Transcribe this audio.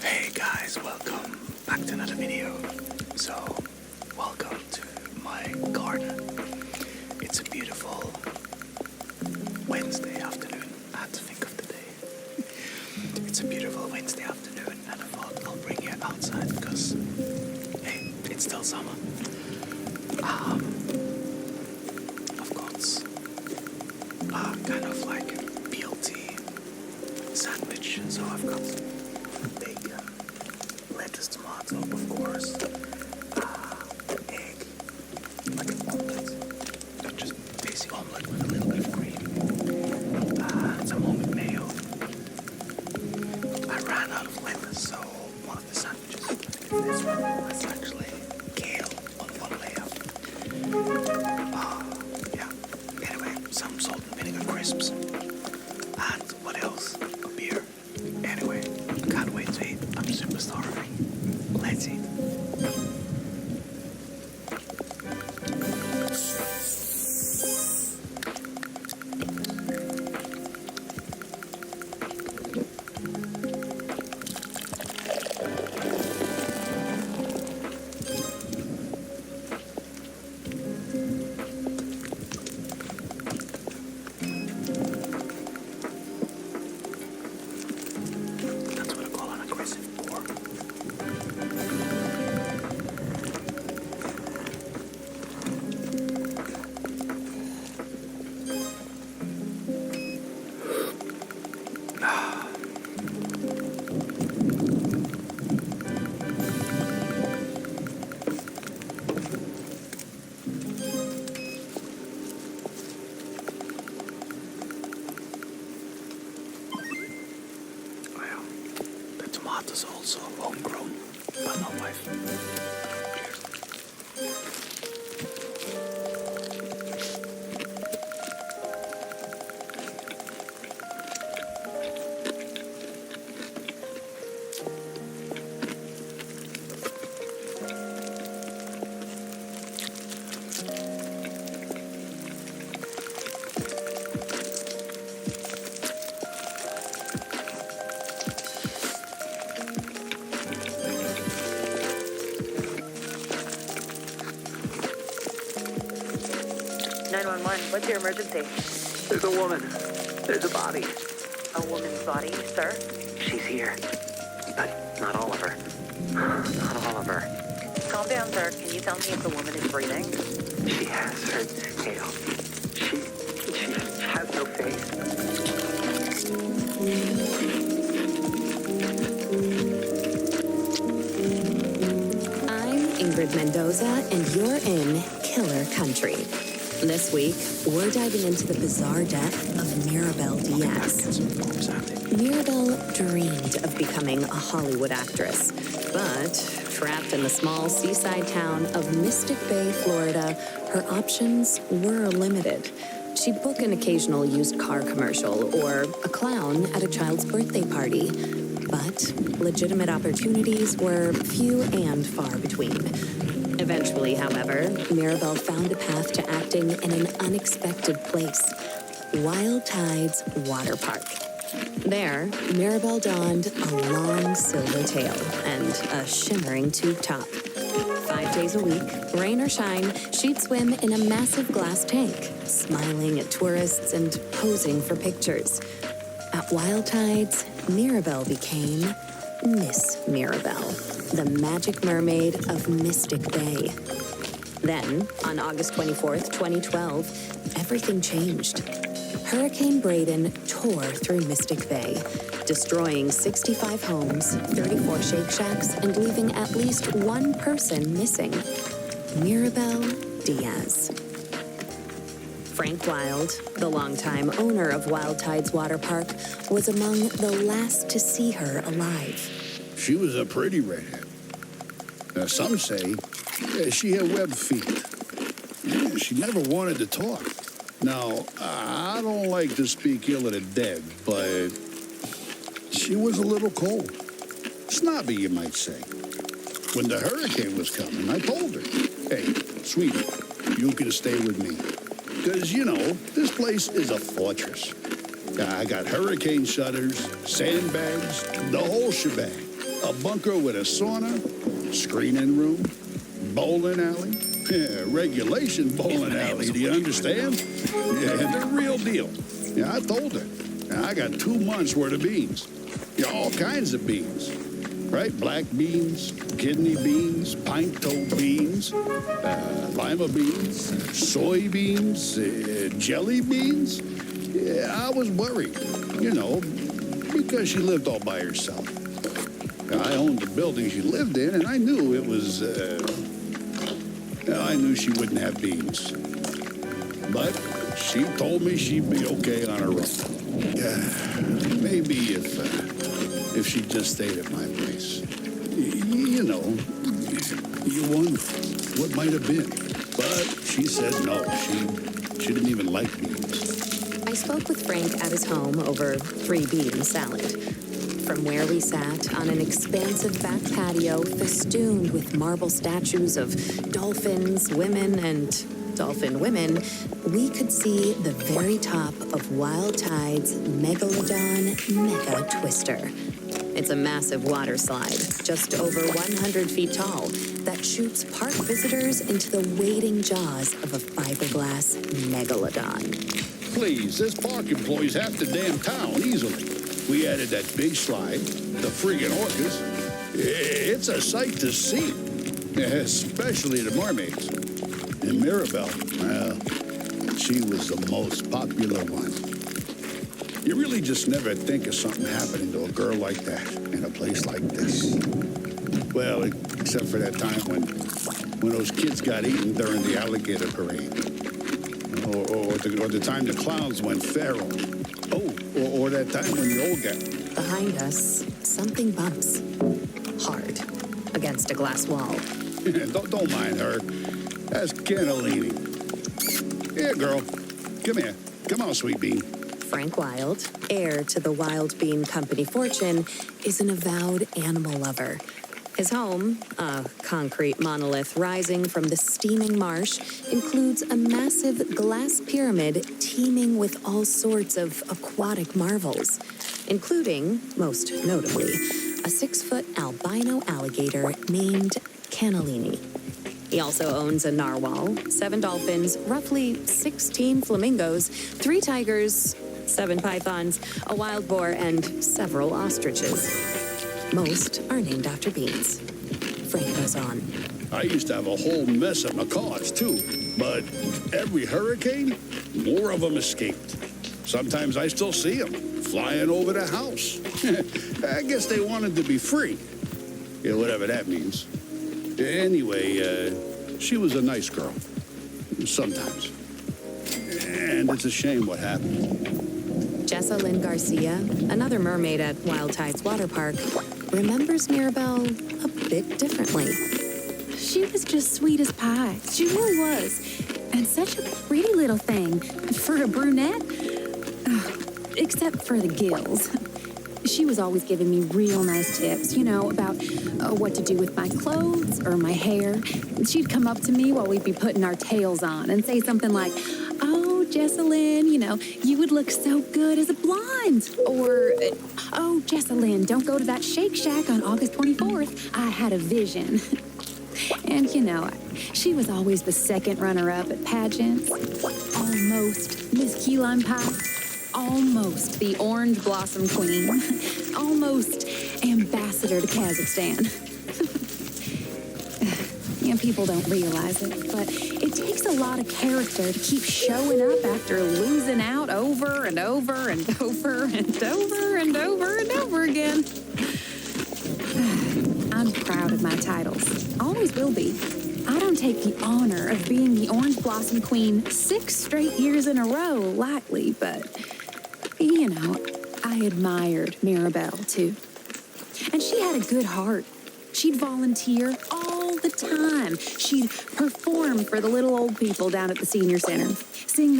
Hey guys, welcome back to another video. So, welcome to my garden. It's a beautiful Wednesday afternoon. I had to think of the day. It's a beautiful Wednesday afternoon, and I thought I'll bring you outside because, hey, it's still summer. I've got kind of like BLT sandwich, so I've got bacon, lettuce, tomato, of course, egg, like an omelette, just basic omelette with a little bit of cream, some homemade mayo. I ran out of lettuce, so one of the sandwiches, this one, that's actually kale on one layer. Yeah, anyway, some salt and vinegar crisps, and what else? A beer. Anyway, I can't wait to eat. I'm super starving. Let's eat. That's what I call an aggressive pour. Well, the tomatoes also homegrown, but not wife. What's your emergency? There's a woman. There's a body. A woman's body, sir? She's here. But not all of her. Not all of her. Calm down, sir. Can you tell me if the woman is breathing? She has her tail. She has no face. I'm Ingrid Mendoza, and you're in Killer Country. This week, we're diving into the bizarre death of Mirabel Diaz. Mirabel dreamed of becoming a Hollywood actress, but trapped in the small seaside town of Mystic Bay, Florida, her options were limited. She'd book an occasional used car commercial or a clown at a child's birthday party, but legitimate opportunities were few and far between. Eventually, however, Mirabel found a path to acting in an unexpected place, Wild Tides Water Park. There, Mirabel donned a long silver tail and a shimmering tube top. 5 days a week, rain or shine, she'd swim in a massive glass tank, smiling at tourists and posing for pictures. At Wild Tides, Mirabel became Miss Mirabel, the magic mermaid of Mystic Bay. Then, on August 24th, 2012, everything changed. Hurricane Braden tore through Mystic Bay, destroying 65 homes, 34 Shake Shacks, and leaving at least one person missing: Mirabel Diaz. Frank Wild, the longtime owner of Wild Tides Water Park, was among the last to see her alive. She was a pretty redhead. Now, some say she had webbed feet. She never wanted to talk. Now, I don't like to speak ill of the dead, but she was a little cold. Snobby, you might say. When the hurricane was coming, I told her, hey, sweetie, you can stay with me. Because, you know, this place is a fortress. I got hurricane shutters, sandbags, the whole shebang. A bunker with a sauna, screening room, bowling alley. Yeah, regulation bowling alley, do you understand? Yeah, the real deal. Yeah, I told her. I got 2 months worth of beans. Yeah, all kinds of beans. Right? Black beans, kidney beans, pinto beans, lima beans, soybeans, jelly beans. Yeah, I was worried, you know, because she lived all by herself. I owned the building she lived in, and I knew it was, I knew she wouldn't have beans. But she told me she'd be okay on her own. Maybe if she just stayed at my place. You know, you wonder what might have been. But she said no, she didn't even like beans. I spoke with Frank at his home over 3-bean salad. From where we sat on an expansive back patio festooned with marble statues of dolphins, women, and dolphin women, we could see the very top of Wild Tide's Megalodon Mega Twister. It's a massive water slide, just over 100 feet tall, that shoots park visitors into the waiting jaws of a fiberglass megalodon. Please, this park employs half the damn town easily. We added that big slide, the friggin' orcas. It's a sight to see, especially the mermaids. And Mirabelle, well, she was the most popular one. You really just never think of something happening to a girl like that in a place like this. Well, except for that time when those kids got eaten during the alligator parade. Or the time the clowns went feral. Oh, or that time when the old guy... Behind us, something bumps. Hard. Against a glass wall. don't mind her. That's cannellini. Here, girl. Come here. Come on, sweet bean. Frank Wild, heir to the Wild Bean Company fortune, is an avowed animal lover. His home, a concrete monolith rising from the steaming marsh, includes a massive glass pyramid teeming with all sorts of aquatic marvels, including, most notably, a 6-foot albino alligator named Cannellini. He also owns a narwhal, 7 dolphins, roughly 16 flamingos, 3 tigers, 7 pythons, a wild boar, and several ostriches. Most are named after beans. Frank goes on. I used to have a whole mess of macaws, too. But every hurricane, more of them escaped. Sometimes I still see them flying over the house. I guess they wanted to be free. Yeah, whatever that means. Anyway, she was a nice girl. Sometimes. And it's a shame what happened. Jessa Lynn Garcia, another mermaid at Wild Tide's water park, remembers Mirabelle a bit differently. She was just sweet as pie. She really was. And such a pretty little thing. For a brunette, except for the gills. She was always giving me real nice tips, you know, about what to do with my clothes or my hair. She'd come up to me while we'd be putting our tails on and say something like, "Oh, Jessalyn, you know, you would look so good as a blonde." Or, "Oh, Jessalyn, don't go to that Shake Shack on August 24th. I had a vision." And, you know, she was always the second runner-up at pageants. Almost Miss Key Lime Pie. Almost the Orange Blossom Queen. Almost Ambassador to Kazakhstan. You know, people don't realize it, but it takes a lot of character to keep showing up after losing out over and over and over and over and over and over again. I'm proud of my titles. Always will be. I don't take the honor of being the Orange Blossom Queen 6 straight years in a row lightly, but, you know, I admired Mirabelle, too. And she had a good heart. She'd volunteer all the time. She'd perform for the little old people down at the senior center, sing